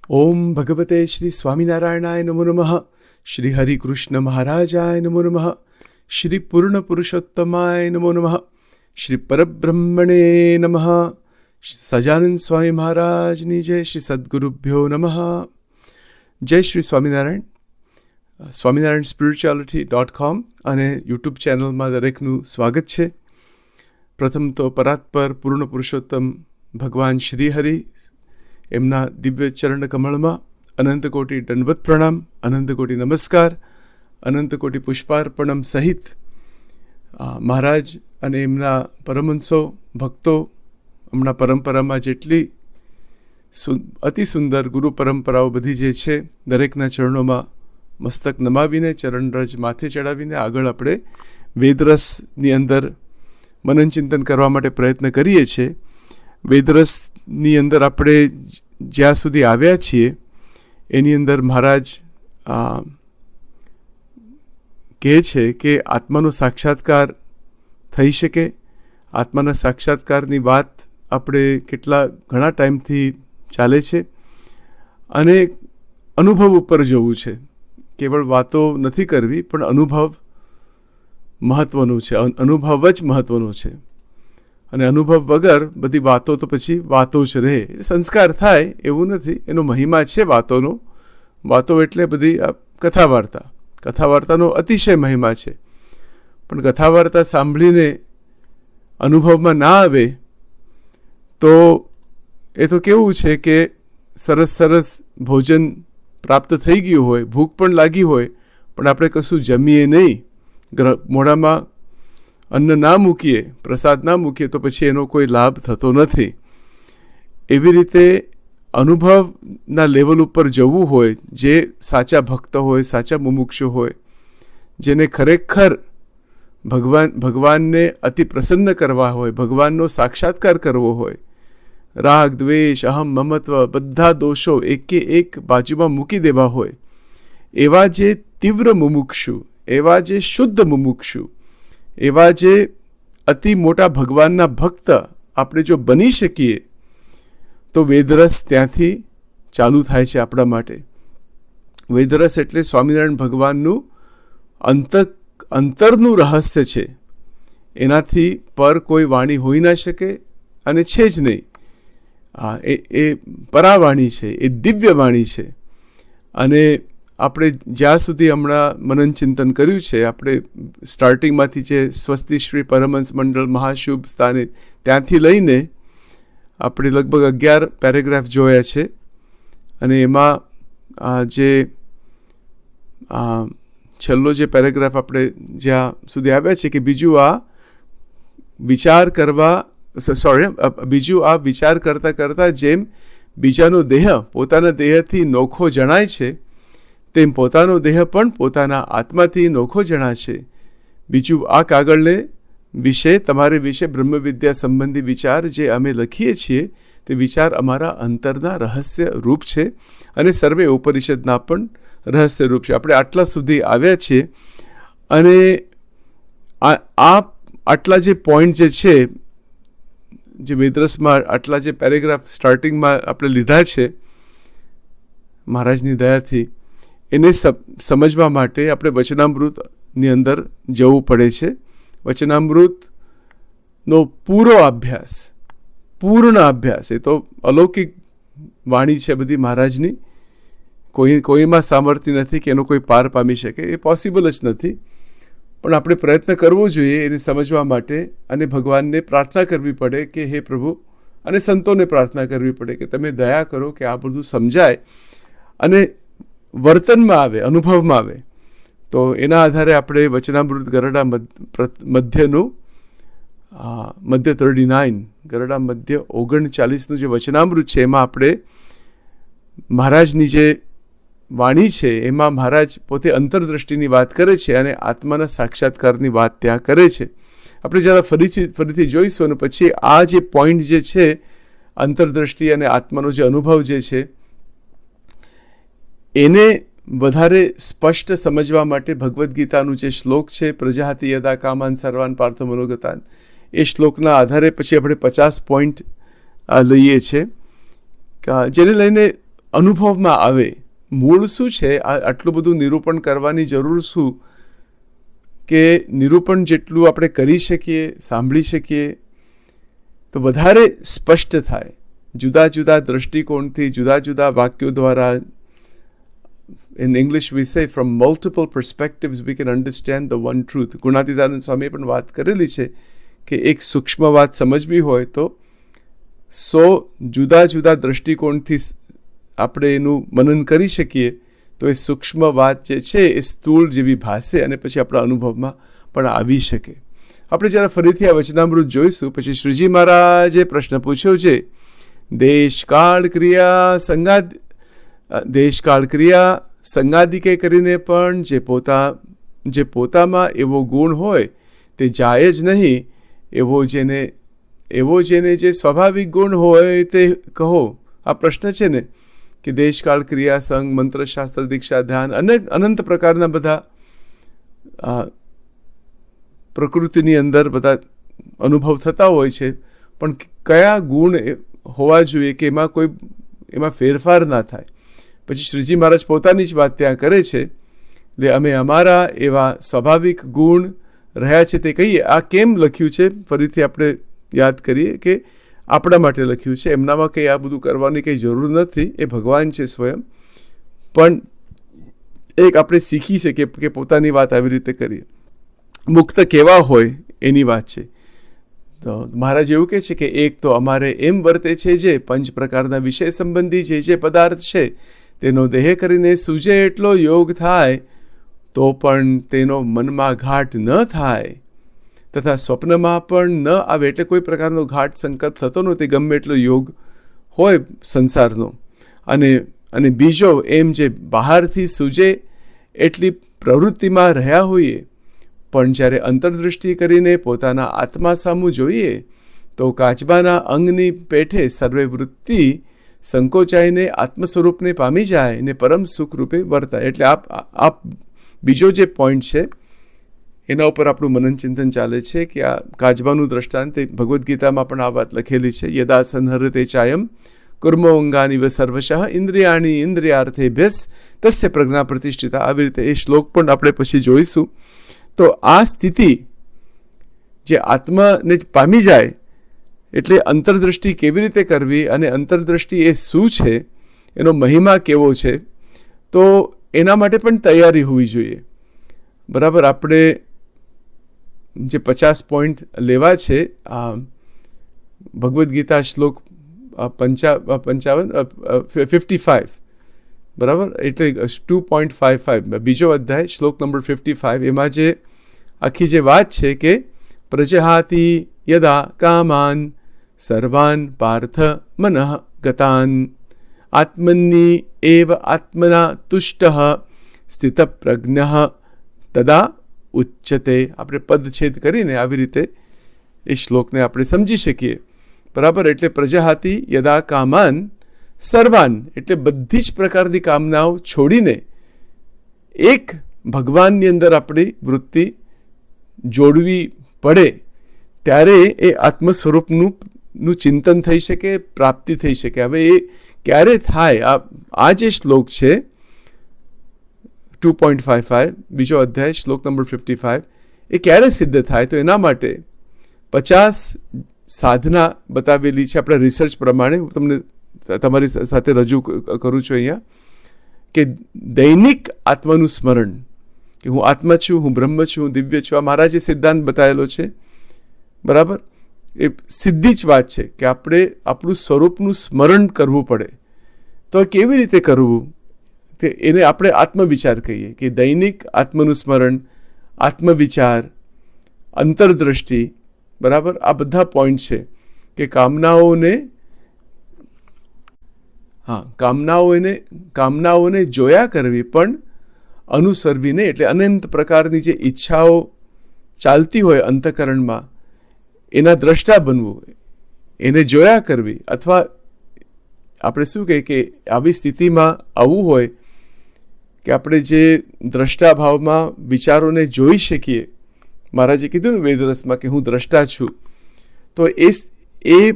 ઓમ ભગવતે શ્રી સ્વામિનારાયણાય નમો નમઃ. શ્રી હરિકૃષ્ણ મહારાજાય નમો નમઃ. શ્રી પૂર્ણ પુરુષોત્તમાય નમો નમઃ. શ્રી પરબ્રહ્મણે નમઃ. સજાનંદ સ્વામી મહારાજની જય. શ્રી સદ્ગુરુભ્યો નમઃ. જય શ્રી સ્વામિનારાયણ. સ્વામિનારાયણ spirituality.com અને યુટ્યુબ ચેનલમાં દરેકનું સ્વાગત છે. પ્રથમ તો પરાત્પર પૂર્ણ પુરુષોત્તમ ભગવાન શ્રી હરિ એમના દિવ્ય ચરણ કમળમાં અનંત કોટી દંડવત પ્રણામ, અનંત કોટી નમસ્કાર, અનંત કોટી પુષ્પાર્પણમ સહિત મહારાજ અને એમના પરમહંસો ભક્તો હમણાં પરંપરામાં જેટલી અતિ સુંદર ગુરુ પરંપરાઓ બધી જે છે દરેકના ચરણોમાં મસ્તક નમાવીને ચરણરજ માથે ચડાવીને આગળ આપણે વેદરસની અંદર મનન ચિંતન કરવા માટે પ્રયત્ન કરીએ છીએ. વેદરસની અંદર આપણે જ્યાં સુધી આવ્યા છીએ એની અંદર મહારાજ કહે છે કે આત્માનો સાક્ષાત્કાર થઈ શકે. આત્માના સાક્ષાત્કારની વાત આપણે ઘણા ટાઈમથી ચાલે છે અને અનુભવ ઉપર જવું છે. કેવળ વાતો નથી કરવી, પણ અનુભવ મહત્ત્વનું છે. અનુભવ જ મહત્ત્વનો છે અને અનુભવ વગર બધી વાતો તો પછી વાતો જ રહે. સંસ્કાર થાય એવું નથી, એનો મહિમા છે વાતોનો. વાતો એટલે બધી કથા વાર્તા. કથા વાર્તાનો અતિશય મહિમા છે, પણ કથા વાર્તા સાંભળીને અનુભવમાં ના આવે તો એ તો કેવું છે કે સરસ ભોજન પ્રાપ્ત થઈ ગયું હોય, ભૂખ પણ લાગી હોય, પણ આપણે કશું જમીએ નહીં, મોઢામાં અન્ન ના મૂકીએ, પ્રસાદ ના મૂકીએ તો પછી એનો કોઈ લાભ થતો નથી. એવી રીતે અનુભવના લેવલ ઉપર જવું હોય, જે સાચા ભક્ત હોય, સાચા મુમુક્ષુ હોય, જેને ખરેખર ભગવાનને અતિ પ્રસન્ન કરવા હોય, ભગવાનનો સાક્ષાત્કાર કરવો હોય, રાગ, દ્વેષ, અહમ, મમત્વ બધા દોષો એકે એક બાજુમાં મૂકી દેવા હોય, એવા જે તીવ્ર મુમુક્ષુ, એવા જે શુદ્ધ મુમુક્ષુ, એવા જે અતિ મોટા ભગવાનના ભક્ત આપણે જો બની શકીએ તો વેદરસ ત્યાંથી ચાલુ થાય છે આપણા માટે. વેદરસ એટલે સ્વામિનારાયણ ભગવાનનું અંતરનું રહસ્ય છે. એનાથી પર કોઈ વાણી હોઈ ના શકે અને છે જ નહીં. એ પરાવાણી છે, એ દિવ્ય વાણી છે. અને આપણે જ્યાં સુધી હમણાં મનન ચિંતન કર્યું છે, આપણે સ્ટાર્ટિંગમાંથી જે સ્વસ્તિ શ્રી પરમહંસ મંડળ મહાશુભ સ્થાને ત્યાંથી લઈને આપણે લગભગ 11 પેરેગ્રાફ જોયા છે. અને એમાં જે છેલ્લો જે પેરેગ્રાફ આપણે જ્યાં સુધી આવ્યા છે કે બીજું આ વિચાર કરતાં જેમ બીજાનો દેહ પોતાના દેહથી નોખો જણાય છે, તેમ પોતાનો દેહ પણ પોતાના આત્માથી નોખો જણાશે. બીજું આ કાગળને વિશે તમારે વિશે બ્રહ્મવિદ્યા સંબંધી વિચાર જે અમે લખીએ છીએ તે વિચાર અમારા અંતરના રહસ્ય રૂપ છે અને સર્વે ઉપનિષદના પણ રહસ્ય રૂપ છે. આપણે આટલા સુધી આવ્યા છીએ અને આટલા જે પોઈન્ટ જે છે, જે વેદરસમાં આટલા જે પેરેગ્રાફ સ્ટાર્ટિંગમાં આપણે લીધા છે મહારાજની દયાથી, એને સમજવા માટે આપણે વચનામૃતની અંદર જવું પડે છે. વચનામૃતનો પૂર્ણ અભ્યાસ, એ તો અલૌકિક વાણી છે બધી મહારાજની. કોઈમાં સામર્થ્ય નથી કે એનો કોઈ પાર પામી શકે, એ પોસિબલ જ નથી. પણ આપણે પ્રયત્ન કરવો જોઈએ એને સમજવા માટે, અને ભગવાનને પ્રાર્થના કરવી પડે કે હે પ્રભુ, અને સંતોને પ્રાર્થના કરવી પડે કે તમે દયા કરો કે આ બધું સમજાય અને વર્તનમાં આવે, અનુભવમાં આવે. તો એના આધારે આપણે વચનામૃત ગરડા મધ્યનું મધ્ય 39, ગરડા મધ્ય 39નું જે વચનામૃત છે એમાં આપણે મહારાજની જે વાણી છે એમાં મહારાજ પોતે અંતરદ્રષ્ટિની વાત કરે છે અને આત્માના સાક્ષાત્કારની વાત ત્યાં કરે છે. આપણે જરા ફરીથી જોઈશું અને પછી આ જે પોઈન્ટ જે છે અંતરદ્રષ્ટિ અને આત્માનો જે અનુભવ જે છે એને વધારે સ્પષ્ટ સમજવા માટે ભગવદ્ ગીતાનું જે શ્લોક છે, પ્રજાહતિ યદા કામાન સર્વાન પાર્થ મનોગતાન, એ શ્લોકના આધારે પછી આપણે 50 પોઈન્ટ લઈએ છીએ જેને લઈને અનુભવમાં આવે. મૂળ શું છે, આટલું બધું નિરૂપણ કરવાની જરૂર શું, કે નિરૂપણ જેટલું આપણે કરી શકીએ, સાંભળી શકીએ, તો વધારે સ્પષ્ટ થાય. જુદા જુદા દૃષ્ટિકોણથી, જુદા જુદા વાક્યો દ્વારા, in English we say from multiple perspectives we can understand the one truth. Gunatitanand સ્વામીએ પણ વાત કરેલી છે કે એક સૂક્ષ્મ વાત સમજવી હોય તો 100 જુદા જુદા દૃષ્ટિકોણથી આપણે એનું મનન કરી શકીએ તો એ સૂક્ષ્મ વાત જે છે એ સ્થૂળ જેવી ભાસે અને પછી આપણા અનુભવમાં પણ આવી શકે. આપણે જ્યારે ફરીથી આ વચનામૃત જોઈશું પછી શ્રીજી મહારાજે પ્રશ્ન પૂછ્યો છે, દેશકાળ ક્રિયા સંગાદિકે કરીને પણ જે પોતામાં એવો ગુણ હોય તે જાય જ નહીં, એવો જેને જે સ્વાભાવિક ગુણ હોય તે કહો. આ પ્રશ્ન છે ને કે દેશકાળ ક્રિયા સંગ, મંત્રશાસ્ત્ર, દીક્ષા, ધ્યાન, અનંત પ્રકારના બધા પ્રકૃતિની અંદર બધા અનુભવ થતા હોય છે, પણ કયા ગુણ હોવા જોઈએ કે એમાં ફેરફાર ના થાય. પછી શ્રીજી મહારાજ પોતાની જ વાત ત્યાં કરે છે, અમે અમારા એવા સ્વાભાવિક ગુણ રહ્યા છે તે કહીએ. આ કેમ લખ્યું છે ફરીથી આપણે યાદ કરીએ કે આપણા માટે લખ્યું છે, એમનામાં કંઈ આ બધું કરવાની કંઈ જરૂર નથી, એ ભગવાન છે સ્વયં. પણ એક આપણે શીખી શકીએ કે પોતાની વાત આવી રીતે કરીએ. મુક્ત કેવા હોય એની વાત છે. તો મહારાજ એવું કહે છે કે એક તો અમારે એમ વર્તે છે જે 5 પ્રકારના વિષય સંબંધી જે પદાર્થ છે તેનો દેહ કરીને સૂજે એટલો યોગ થાય તો પણ તેનો મનમાં ઘાટ ન થાય, તથા સ્વપ્નમાં પણ ન આવે. એટલે કોઈ પ્રકારનો ઘાટ સંકલ્પ થતો નથી, ગમે એટલો યોગ હોય સંસારનો. અને બીજો એમ જે બહારથી સૂજે એટલી પ્રવૃત્તિમાં રહ્યા હોઈએ, પણ જ્યારે અંતરદૃષ્ટિ કરીને પોતાના આત્મા સામું જોઈએ તો કાચબાના અંગની પેઠે સર્વે વૃત્તિ સંકોચાઈને આત્મ સ્વરૂપને પામી જાય ને પરમ સુખ રૂપે વર્તાય. એટલે આપ બીજો જે પોઈન્ટ છે એના ઉપર આપણું મનન ચિંતન ચાલે છે કે આ કાચબાનું દ્રષ્ટાંત ભગવદ્ ગીતામાં પણ આ વાત લખેલી છે. યદા સંહરતે ચાયમ કુર્મો અંગાનિવ સર્વશઃ ઇન્દ્રિયાણી ઇન્દ્રિયાર્થેભ્યસ તસ્ય પ્રજ્ઞા પ્રતિષ્ઠિતા. આવી રીતે એ શ્લોક પણ આપણે પછી જોઈશું. તો આ સ્થિતિ જે આત્માને પામી જાય એટલે અંતરદૃષ્ટિ કેવી રીતે કરવી અને અંતરદૃષ્ટિ એ શું છે, એનો મહિમા કેવો છે, તો એના માટે પણ તૈયારી હોવી જોઈએ. બરાબર, આપણે જે 50 પોઈન્ટ લેવા છે આ ભગવદ્ ગીતા શ્લોક 55 બરાબર, એટલે 2.55 બીજો અધ્યાય શ્લોક નંબર 55. એમાં જે આખી જે વાત છે કે પ્રજહાતિ યદા કામાન સર્વાન પાર્થ મનઃ ગતાન આત્મની એવ આત્મના તુષ્ટ સ્થિત પ્રજ્ઞ તદા ઉચ્ચતે. આપણે પદછેદ કરીને આવી રીતે એ શ્લોકને આપણે સમજી શકીએ. બરાબર, એટલે પ્રજહાતિ યદા કામાન સર્વાન એટલે બધી જ પ્રકારની કામનાઓ છોડીને એક ભગવાનની અંદર આપણી વૃત્તિ જોડવી પડે ત્યારે એ આત્મ સ્વરૂપનું ચિંતન થઈ શકે, પ્રાપ્તિ થઈ શકે. હવે એ ક્યારે થાય? આ જે શ્લોક છે 2.55 બીજો અધ્યાય શ્લોક નંબર 55 એ ક્યારે સિદ્ધ થાય? તો એના માટે 50 સાધના બતાવેલી છે આપણા રિસર્ચ પ્રમાણે. હું તમને તમારી સાથે રજૂ કરું છું અહીંયા કે દૈનિક આત્માનું સ્મરણ, કે હું આત્મા છું, હું બ્રહ્મ છું, હું દિવ્ય છું. આ મારા જે સિદ્ધાંત બતાવેલો છે, બરાબર, એ સીધી જ વાત છે કે આપણે આપણું સ્વરૂપનું સ્મરણ કરવું પડે. તો કેવી રીતે કરવું? તે એને આપણે આત્મવિચાર કહીએ કે દૈનિક આત્મનું સ્મરણ, આત્મવિચાર, અંતરદ્રષ્ટિ. બરાબર, આ બધા પોઈન્ટ છે કે કામનાઓને જોયા કરવી પણ અનુસરવી નહીં. એટલે અનંત પ્રકારની જે ઈચ્છાઓ ચાલતી હોય અંતઃકરણમાં એના દ્રષ્ટા બનવું, એને જોયા કરવી. અથવા આપણે શું કહીએ કે આવી સ્થિતિમાં આવું હોય કે આપણે જે દ્રષ્ટા ભાવમાં વિચારોને જોઈ શકીએ. મહારાજે કીધું ને વેદરસમાં કે હું દ્રષ્ટા છું. તો એ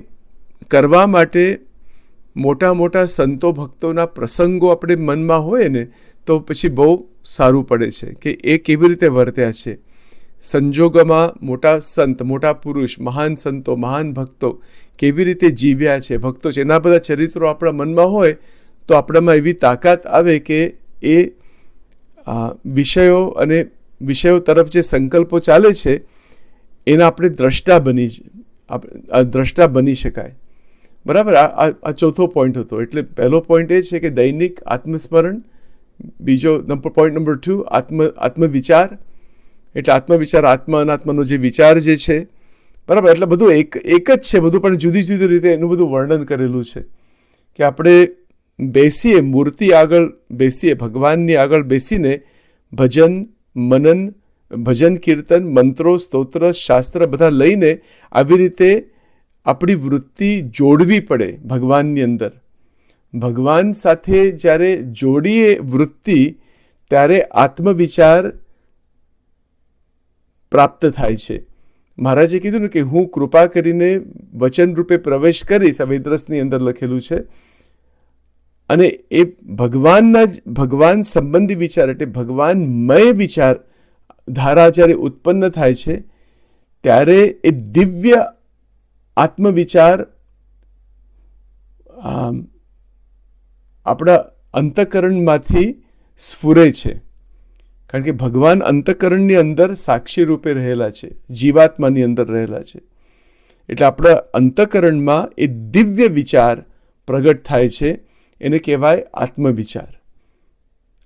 કરવા માટે મોટા મોટા સંતો ભક્તોના પ્રસંગો આપણે મનમાં હોય ને તો પછી બહુ સારું પડે છે કે એ કેવી રીતે વર્ત્યા છે. સંજોગોમાં મોટા સંત, મોટા પુરુષ, મહાન સંતો, મહાન ભક્તો કેવી રીતે જીવ્યા છે, ભક્તો છે, એના બધા ચરિત્રો આપણા મનમાં હોય તો આપણામાં એવી તાકાત આવે કે એ વિષયો તરફ જે સંકલ્પો ચાલે છે એના આપણે દ્રષ્ટા બની શકાય. બરાબર. આ ચોથો પોઈન્ટ હતો. એટલે પહેલો પોઈન્ટ એ છે કે દૈનિક આત્મસ્મરણ. બીજો પોઈન્ટ નંબર 2 આત્મવિચાર. એટલે આત્મવિચાર, આત્મા અનાત્માનો જે વિચાર જે છે, બરાબર, એટલે બધું એક જ છે બધું, પણ જુદી જુદી રીતે એનું બધું વર્ણન કરેલું છે કે આપણે બેસીએ, મૂર્તિ આગળ બેસીએ, ભગવાનની આગળ બેસીને ભજન, મનન, ભજન, કીર્તન, મંત્રો, સ્તોત્ર, શાસ્ત્ર બધા લઈને આવી રીતે આપણી વૃત્તિ જોડવી પડે ભગવાનની અંદર. ભગવાન સાથે જ્યારે જોડીએ વૃત્તિ ત્યારે આત્મવિચાર પ્રાપ્ત થાય છે. મહારાજે કીધું ને કે હું કૃપા કરીને વચન રૂપે પ્રવેશ કરીશ, આ વેદરસની અંદર લખેલું છે. અને એ ભગવાન સંબંધી વિચાર એટલે ભગવાનમય વિચાર ધારા જ્યારે ઉત્પન્ન થાય છે ત્યારે એ દિવ્ય આત્મવિચાર આપણા અંતઃકરણમાંથી સ્ફુરે છે. કારણ કે ભગવાન અંતઃકરણની અંદર સાક્ષી રૂપે રહેલા છે, જીવાત્માની અંદર રહેલા છે. એટલે આપણા અંતઃકરણમાં એ દિવ્ય વિચાર પ્રગટ થાય છે, એને કહેવાય આત્મવિચાર.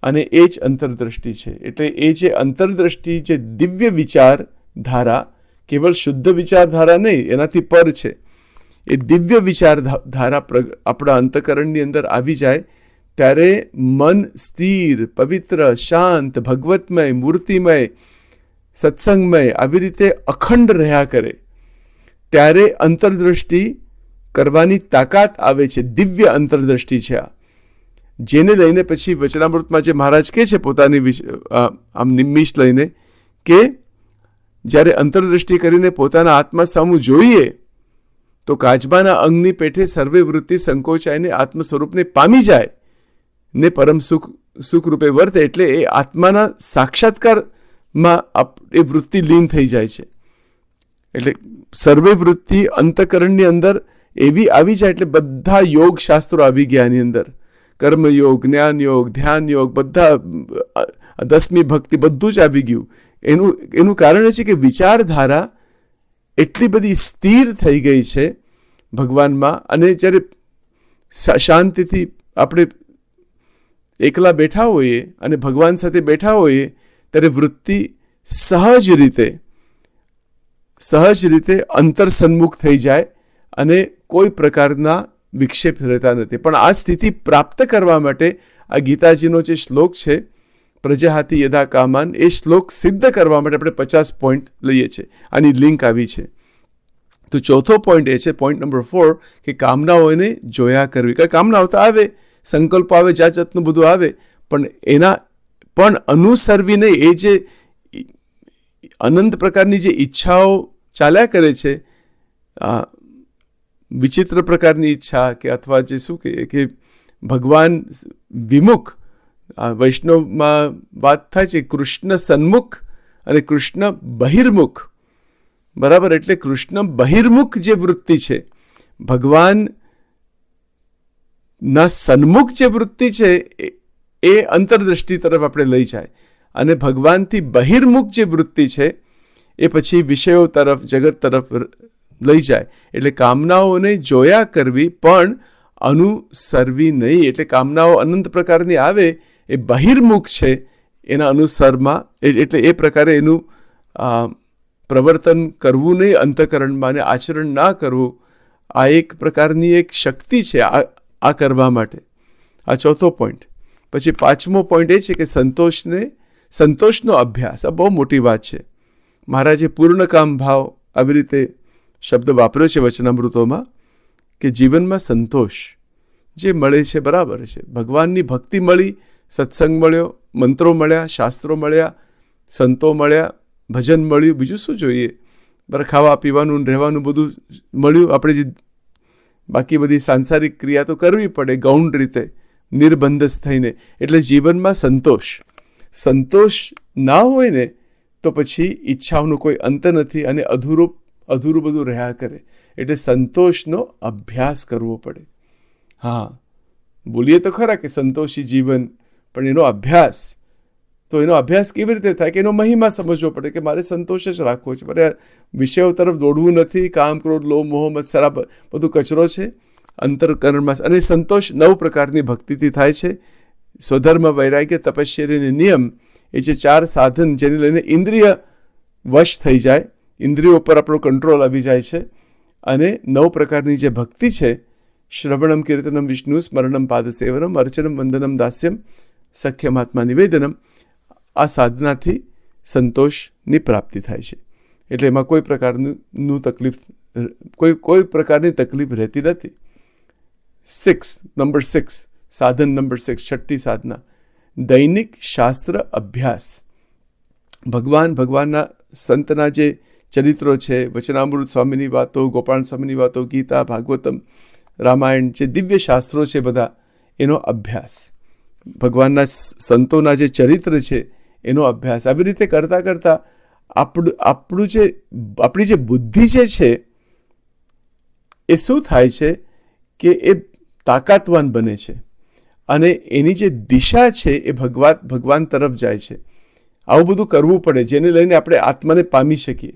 અને એ જ અંતરદ્રષ્ટિ છે. એટલે એ જે અંતરદ્રષ્ટિ, જે દિવ્ય વિચાર ધારા, કેવળ શુદ્ધ વિચારધારા નહીં, એનાથી પર છે, એ દિવ્ય વિચારધારા આપણા અંતઃકરણની અંદર આવી જાય ત્યારે મન સ્થિર, પવિત્ર, શાંત, ભગવતમય, મૂર્તિમય, સત્સંગમય આવી રીતે અખંડ રહ્યા કરે ત્યારે અંતરદ્રષ્ટિ કરવાની તાકાત આવે છે. દિવ્ય અંતરદ્રષ્ટિ છે આ, જેને લઈને પછી વચનામૃતમાં જે મહારાજ કહે છે પોતાની આમ નિમિષ લઈને કે જ્યારે અંતરદ્રષ્ટિ કરીને પોતાના આત્મા સામું જોઈએ તો કાચબાના અંગની પેઠે સર્વે વૃત્તિ સંકોચાઈને આત્મ સ્વરૂપને પામી જાય ને પરમ સુખ રૂપે વર્તે. એટલે એ આત્માના સાક્ષાત્કારમાં એ વૃત્તિ લીન થઈ જાય છે. એટલે સર્વે વૃત્તિ અંતઃકરણની અંદર એવી આવી જાય એટલે બધા યોગ શાસ્ત્રો આવી ગયા એની અંદર. કર્મયોગ, જ્ઞાન યોગ, ધ્યાન યોગ, બધા 10મી ભક્તિ બધું જ આવી ગયું. એનું કારણ એ છે કે વિચારધારા એટલી બધી સ્થિર થઈ ગઈ છે ભગવાનમાં. અને જ્યારે શાંતિથી આપણે એકલા બેઠા હોઈએ અને ભગવાન સાથે બેઠા હોઈએ ત્યારે વૃત્તિ સહજ રીતે અંતરસન્મુખ થઈ જાય અને કોઈ પ્રકારના વિક્ષેપ રહેતા નથી. પણ આ સ્થિતિ પ્રાપ્ત કરવા માટે આ ગીતાજીનો જે શ્લોક છે પ્રજાહાતિ યદા કામાન, એ શ્લોક સિદ્ધ કરવા માટે આપણે 50 પોઈન્ટ લઈએ છીએ. આની લિંક આવી છે. તો ચોથો પોઈન્ટ એ છે, પોઈન્ટ નંબર 4, કે કામનાઓને જોયા કરવી. કારણ કામનાઓ તો આવે, સંકલ્પો આવે, જાત જાતનું બધું આવે, પણ એના પણ અનુસરવીને એ જે અનંત પ્રકારની જે ઈચ્છાઓ ચાલ્યા કરે છે, વિચિત્ર પ્રકારની ઈચ્છા કે અથવા જે શું કહીએ કે ભગવાન વિમુખ, વૈષ્ણવમાં વાત થાય છે કૃષ્ણ સન્મુખ અને કૃષ્ણ બહિર્મુખ. બરાબર. એટલે કૃષ્ણ બહિર્મુખ જે વૃત્તિ છે, ભગવાનના સન્મુખ જે વૃત્તિ છે એ અંતરદ્રષ્ટિ તરફ આપણે લઈ જાય. અને ભગવાનથી બહિર્મુખ જે વૃત્તિ છે એ પછી વિષયો તરફ, જગત તરફ લઈ જાય. એટલે કામનાઓને જોયા કરવી પણ અનુસરવી નહીં. એટલે કામનાઓ અનંત પ્રકારની આવે એ બહિર્મુખ છે એના અનુસરમાં, એટલે એ પ્રકારે એનું પ્રવર્તન કરવું નહીં અંતઃકરણમાં, અને આચરણ ના કરવું. આ એક પ્રકારની એક શક્તિ છે આ કરવા માટે. આ ચોથો પોઈન્ટ. પછી 5મો પોઈન્ટ એ છે કે સંતોષનો અભ્યાસ. આ બહુ મોટી વાત છે. મહારાજે પૂર્ણકામ ભાવ આવી રીતે શબ્દ વાપર્યો છે વચનામૃતોમાં કે જીવનમાં સંતોષ જે મળે છે બરાબર છે. ભગવાનની ભક્તિ મળી, સત્સંગ મળ્યો, મંત્રો મળ્યા, શાસ્ત્રો મળ્યા, સંતો મળ્યા, ભજન મળ્યું, બીજું શું જોઈએ? બરાબર. ખાવા પીવાનું, રહેવાનું બધું મળ્યું. આપણે જે બાકી બધી સાંસારિક ક્રિયા તો કરવી પડે ગૌણ રીતે, નિર્બંધસ થઈને. એટલે જીવનમાં સંતોષ ના હોય ને તો પછી ઈચ્છાઓનો કોઈ અંત નથી અને અધૂરું બધું રહ્યા કરે. એટલે સંતોષનો અભ્યાસ કરવો પડે. હા, બોલીએ તો ખરા કે સંતોષી જીવન, પણ એનો અભ્યાસ કેવી રીતે થાય કે એનો મહિમા સમજવો પડે કે મારે સંતોષ જ રાખવો છે, મારે વિષયો તરફ દોડવું નથી. કામ, ક્રોધ, લોભ, મોહ, મત્સર બધું કચરો છે અંતરકરણમાં. અને સંતોષ 9 પ્રકારની ભક્તિથી થાય છે. સ્વધર્મ, વૈરાગ્ય, તપશ્ચર્યા અને નિયમ, એ જે 4 સાધન જેને લઈને ઇન્દ્રિય વશ થઈ જાય, ઇન્દ્રિયો પર આપણો કંટ્રોલ આવી જાય છે. અને 9 પ્રકારની જે ભક્તિ છે, શ્રવણમ, કીર્તનમ, વિષ્ણુ સ્મરણમ, પાદસેવનમ, અર્ચનમ, વંદનમ, દાસ્યમ, સખ્યમ, આત્મા નિવેદનમ, આ સાધનાથી સંતોષની પ્રાપ્તિ થાય છે. એટલે એમાં કોઈ પ્રકારની તકલીફ રહેતી નથી. નંબર 6 સાધન, નંબર 6 છઠ્ઠી સાધના, દૈનિક શાસ્ત્ર અભ્યાસ. ભગવાનના સંતના જે ચરિત્રો છે, વચનામૃત સ્વામીની વાતો, ગોપાલ સ્વામીની વાતો, ગીતા, ભાગવતમ, રામાયણ, જે દિવ્ય શાસ્ત્રો છે બધા, એનો અભ્યાસ. ભગવાનના સંતોના જે ચરિત્ર છે એનો અભ્યાસ. આવી રીતે કરતાં કરતાં આપણી જે બુદ્ધિ જે છે એ શું થાય છે કે એ તાકાતવાન બને છે અને એની જે દિશા છે એ ભગવાન તરફ જાય છે. આવું બધું કરવું પડે જેને લઈને આપણે આત્માને પામી શકીએ.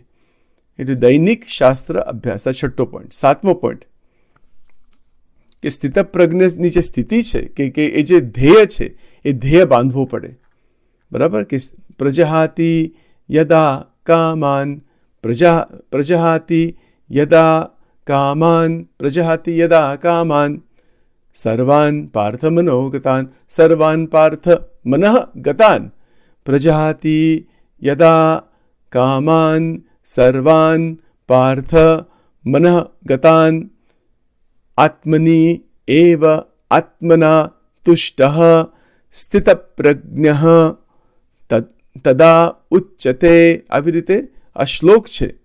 એટલે દૈનિક શાસ્ત્ર અભ્યાસ, આ 6 પોઈન્ટ. 7મો પોઈન્ટ કે સ્થિતપ્રજ્ઞની જે સ્થિતિ છે કે એ જે ધ્યેય છે એ ધ્યેય બાંધવું પડે. બરાબર કે પ્રજહાતિ યદા કામાન સર્વાન પાર્થ મનોગતાન પ્રજહાતિ યદા કામાન સર્વાન પાર્થ મનઃગતાન આત્મની એવ આત્મના તુષ્ટઃ સ્થિતપ્રજ્ઞઃ તદા ઉચ્યતે. આવી રીતે આ શ્લોક છે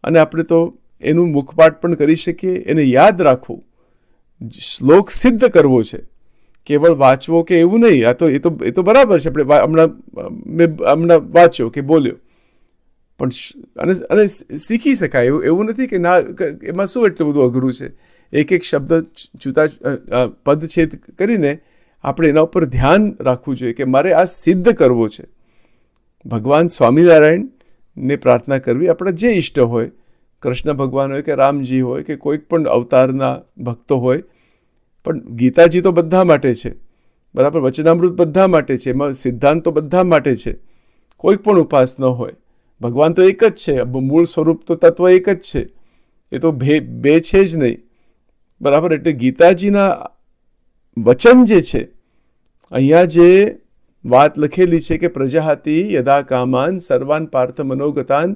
અને આપણે તો એનું મુખપાઠ પણ કરી શકીએ. એને યાદ રાખવું, શ્લોક સિદ્ધ કરવો છે, કેવળ વાંચવો કે એવું નહીં. એ તો બરાબર છે, આપણે હમણાં વાંચ્યો કે બોલ્યો, પણ અને શીખી શકાય એવું નથી કે ના. એમાં શું એટલું બધું અઘરું છે? એક શબ્દ પદછેદ કરીને આપણે એના ઉપર ધ્યાન રાખવું જોઈએ કે મારે આ સિદ્ધ કરવો છે. ભગવાન સ્વામિનારાયણને પ્રાર્થના કરવી, આપણા જે ઈષ્ટ હોય, કૃષ્ણ ભગવાન હોય કે રામજી હોય કે કોઈક પણ અવતારના ભક્તો હોય, પણ ગીતાજી તો બધા માટે છે, બરાબર, વચનામૃત બધા માટે છે, એમાં સિદ્ધાંતો બધા માટે છે. કોઈક પણ ઉપાસ ન હોય, ભગવાન તો એક જ છે, મૂળ સ્વરૂપ તો તત્વ એક જ છે, એ તો બે છે જ નહીં, બરાબર. એટલે ગીતાજીના વચન જે છે, અહીંયા જે વાત લખેલી છે કે પ્રજાહાતિ યદા કામાન સર્વાન પાર્થ મનોગતાન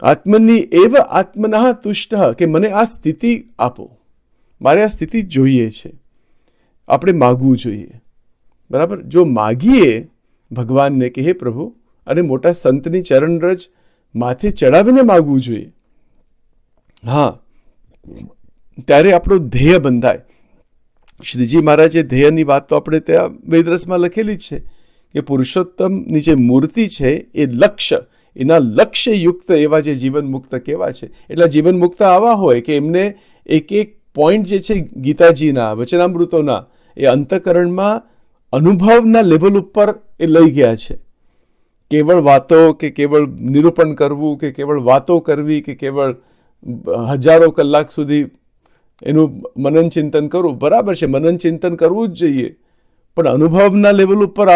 આત્મની એવ આત્મનઃ તુષ્ટ, કે મને આ સ્થિતિ આપો, મારે આ સ્થિતિ જોઈએ છે. આપણે માગવું જોઈએ, બરાબર. જો માગીએ ભગવાનને કે હે પ્રભુ, અને મોટા સંતની ચરણરજ માથે ચડાવીને માગવું જોઈએ. હા, ત્યારે આપણું ધ્યેય બંધાય. શ્રીજી મહારાજે ધ્યેયની વાત તો આપણે ત્યાં વેદરસમાં લખેલી જ છે કે પુરુષોત્તમની જે મૂર્તિ છે એ લક્ષ્ય, એના લક્ષ્યયુક્ત એવા જે જીવન મુક્ત કેવા છે. એટલે જીવન મુક્ત આવા હોય કે એમને એક પોઈન્ટ જે છે ગીતાજીના વચનામૃતોના એ અંતઃકરણમાં અનુભવના લેવલ ઉપર એ લઈ ગયા છે. કેવળ વાતો કે કેવળ નિરૂપણ કરવું કે કેવળ વાતો કરવી કે કેવળ હજારો કલાક સુધી એનું મનન ચિંતન કરવું, બરાબર છે, મનન ચિંતન કરવું જ જોઈએ, પણ અનુભવના લેવલ ઉપર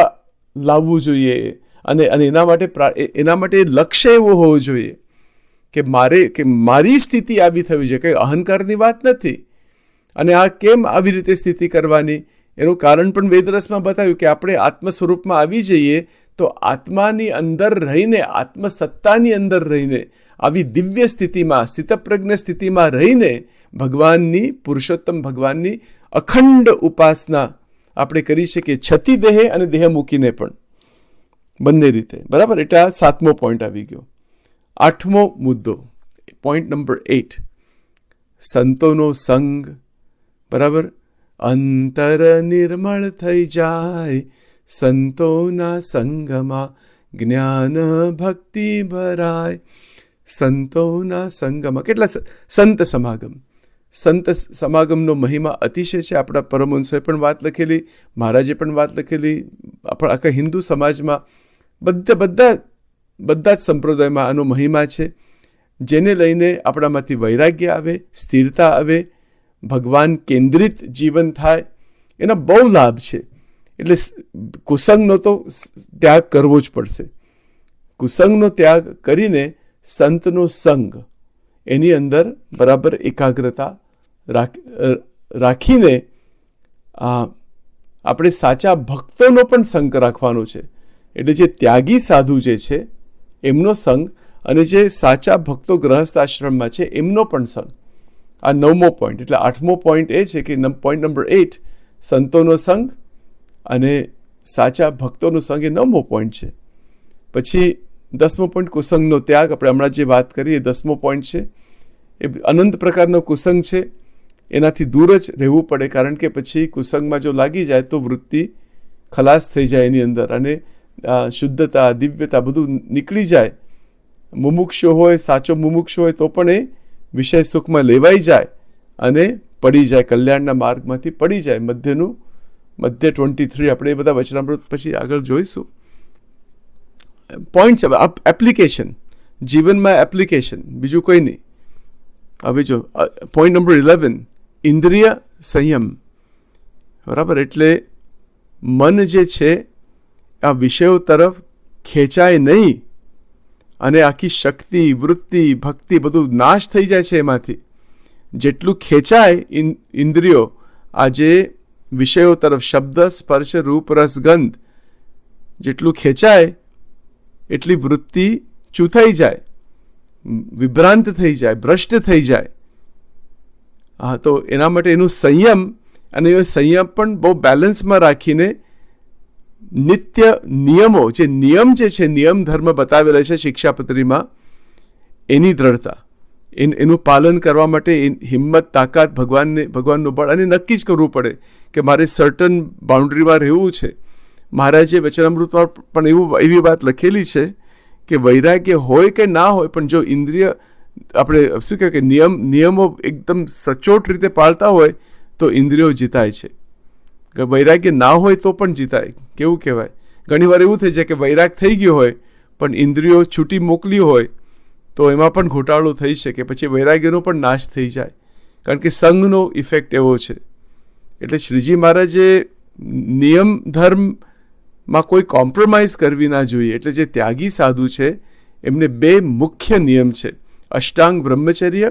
લાવવું જોઈએ. અને એના માટે લક્ષ્ય એવો હોવો જોઈએ કે મારી સ્થિતિ આવી થવી જોઈએ, કંઈ અહંકારની વાત નથી. અને આ કેમ આવી રીતે સ્થિતિ કરવાની, એનું કારણ પણ વેદરસમાં બતાવ્યું કે આપણે આત્મ સ્વરૂપમાં આવી જઈએ તો આત્માની અંદર રહીને, આત્મસત્તાની અંદર રહીને, આવી દિવ્ય સ્થિતિમાં, સ્થિતપ્રજ્ઞ સ્થિતિમાં રહીને ભગવાનની, પુરુષોત્તમ ભગવાનની અખંડ ઉપાસના આપણે કરી શકીએ, છતી દેહે અને દેહ મૂકીને પણ, બંને રીતે, બરાબર. એટલે આ 7મો પોઈન્ટ આવી ગયો. 8મો મુદ્દો, પોઈન્ટ નંબર 8, સંતોનો સંગ, બરાબર. અંતર નિર્મળ થઈ જાય સંતોના સંગમાં, જ્ઞાન ભક્તિ ભરાય સંતોના સંગમાં. કેટલા સંત સમાગમ, સંત સમાગમનો મહિમા અતિશય છે. આપણા પરમહંસોએ પણ વાત લખેલી, મહારાજે પણ વાત લખેલી. આપણા આખા હિન્દુ સમાજમાં બધા જ સંપ્રદાયમાં આનો મહિમા છે, જેને લઈને આપણામાંથી વૈરાગ્ય આવે, સ્થિરતા આવે, ભગવાન કેન્દ્રિત જીવન થાય. એના બહુ લાભ છે. એટલે કુસંગનો તો ત્યાગ કરવો જ પડશે. કુસંગનો ત્યાગ કરીને સંતનો સંગ, એની અંદર બરાબર એકાગ્રતા રાખીને આપણે સાચા ભક્તોનો પણ સંગ રાખવાનો છે. એટલે જે ત્યાગી સાધુ જે છે એમનો સંગ, અને જે સાચા ભક્તો ગ્રહસ્થ આશ્રમમાં છે એમનો પણ સંગ. આ 9મો પોઈન્ટ. એટલે 8મો પોઈન્ટ એ છે કે પોઈન્ટ નંબર 8 સંતોનો સંગ અને સાચા ભક્તોનો સંગ એ 9મો પોઈન્ટ છે. પછી 10મો પોઈન્ટ કુસંગનો ત્યાગ. આપણે હમણાં જે વાત કરી એ 10મો પોઈન્ટ છે. એ અનંત પ્રકારનો કુસંગ છે, એનાથી દૂર જ રહેવું પડે. કારણ કે પછી કુસંગમાં જો લાગી જાય તો વૃત્તિ ખલાસ થઈ જાય એની અંદર, અને શુદ્ધતા, દિવ્યતા બધું નીકળી જાય. મુમુક્ષુ હોય, સાચો મુમુક્ષુ હોય તો પણ એ વિષય સુખમાં લેવાઈ જાય અને પડી જાય, કલ્યાણના માર્ગમાંથી પડી જાય. મધ્ય 23 આપણે એ બધા વચનામૃત પછી આગળ જોઈશું. પોઈન્ટ છે એપ્લિકેશન, જીવનમાં એપ્લિકેશન, બીજું કોઈ નહીં. હવે જો પોઈન્ટ નંબર 11 ઇન્દ્રિય સંયમ, બરાબર. એટલે મન જે છે આ વિષયો તરફ ખેંચાય નહીં, અને આખી શક્તિ, વૃત્તિ, ભક્તિ બધું નાશ થઈ જાય છે એમાંથી. જેટલું ખેંચાય ઇન્દ્રિયો આજે વિષયો તરફ, શબ્દ, સ્પર્શ, રૂપ, રસ, ગંધ, જેટલું ખેંચાય એટલી વૃત્તિ ચૂથાઈ જાય, વિભ્રાંત થઈ જાય, ભ્રષ્ટ થઈ જાય. હા, તો એના માટે એનું સંયમ, અને એ સંયમ પણ બહુ બેલેન્સમાં રાખીને નિત્ય નિયમો, જે નિયમ જે છે, નિયમ ધર્મ બતાવેલા છે શિક્ષાપત્રીમાં, એની દ્રઢતા, એનું પાલન કરવા માટે હિંમત, તાકાત, ભગવાનનું બળ, અને નક્કી જ કરવું પડે કે મારે સર્ટન બાઉન્ડ્રીમાં રહેવું છે. મહારાજે વચનામૃતમાં પણ એવી વાત લખેલી છે કે વૈરાગ્ય હોય કે ના હોય, પણ જો ઇન્દ્રિય આપણે શું કહેવાય કે નિયમો એકદમ સચોટ રીતે પાળતા હોય તો ઇન્દ્રિયો જીતાય છે. વૈરાગ્ય ના હોય તો પણ જીતાય. કેવું કહેવાય, ઘણીવાર એવું થઈ જાય કે વૈરાગ થઈ ગયો હોય પણ ઇન્દ્રિયો છૂટી મોકલી હોય તો એમાં પણ ઘોટાળો થઈ શકે, પછી વૈરાગ્યનો પણ નાશ થઈ જાય. કારણ કે સંઘનો ઇફેક્ટ એવો છે. એટલે શ્રીજી મહારાજે નિયમ ધર્મમાં કોઈ કોમ્પ્રોમાઇઝ કરવી ના જોઈએ. એટલે જે ત્યાગી સાધુ છે એમને 2 મુખ્ય નિયમ છે, અષ્ટાંગ બ્રહ્મચર્ય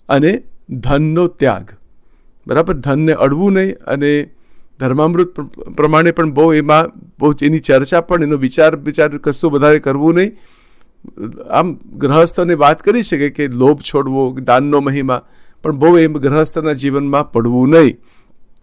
અને ધનનો ત્યાગ, બરાબર. ધનને અડવું નહીં, અને ધર્મામૃત પ્રમાણે પણ બહુ એની ચર્ચા પણ, એનો વિચાર કશું વધારે કરવું નહીં. આમ ગ્રહસ્થને વાત કરી શકે કે લોભ છોડવો, દાનનો મહિમા, પણ બહુ એમ ગ્રહસ્થના જીવનમાં પડવું નહીં.